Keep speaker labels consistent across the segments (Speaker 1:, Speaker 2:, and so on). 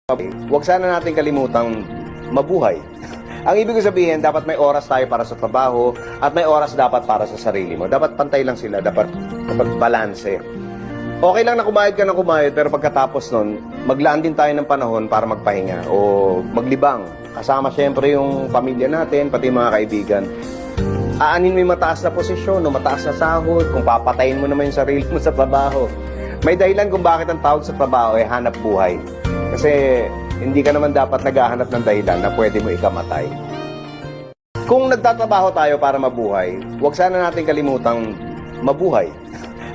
Speaker 1: Huwag sana natin kalimutang mabuhay. Ang ibig ko sabihin, dapat may oras tayo para sa trabaho at may oras dapat para sa sarili mo. Dapat pantay lang sila, dapat balanse. Okay lang na kumayod ka ng kumayod, pero pagkatapos nun, maglaan din tayo ng panahon para magpahinga o maglibang. Kasama siyempre yung pamilya natin, pati mga kaibigan. Aanin mo yung mataas na posisyon o mataas na sahod, kung papatayin mo naman yung sarili mo sa trabaho. May dahilan kung bakit ang tawag sa trabaho ay hanap buhay. Kasi hindi ka naman dapat naghahanap ng dahilan na pwede mo ikamatay. Kung nagtatrabaho tayo para mabuhay, huwag sana natin kalimutang mabuhay.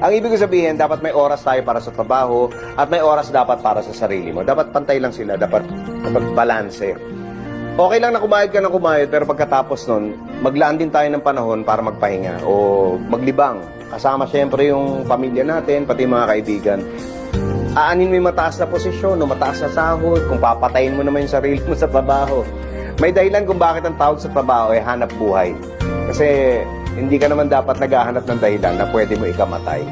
Speaker 1: Ang ibig ko sabihin, dapat may oras tayo para sa trabaho at may oras dapat para sa sarili mo. Dapat pantay lang sila, dapat balanse. Okay lang na kumayod ka ng kumayod, pero pagkatapos nun, maglaan din tayo ng panahon para magpahinga o maglibang. Kasama siyempre yung pamilya natin, pati mga kaibigan. Aanin mo yung mataas na posisyon o mataas na sahod, kung papatayin mo naman yung sarili mo sa trabaho. May dahilan kung bakit ang tawag sa trabaho ay hanap buhay. Kasi hindi ka naman dapat naghahanap ng dahilan na pwede mo ikamatay.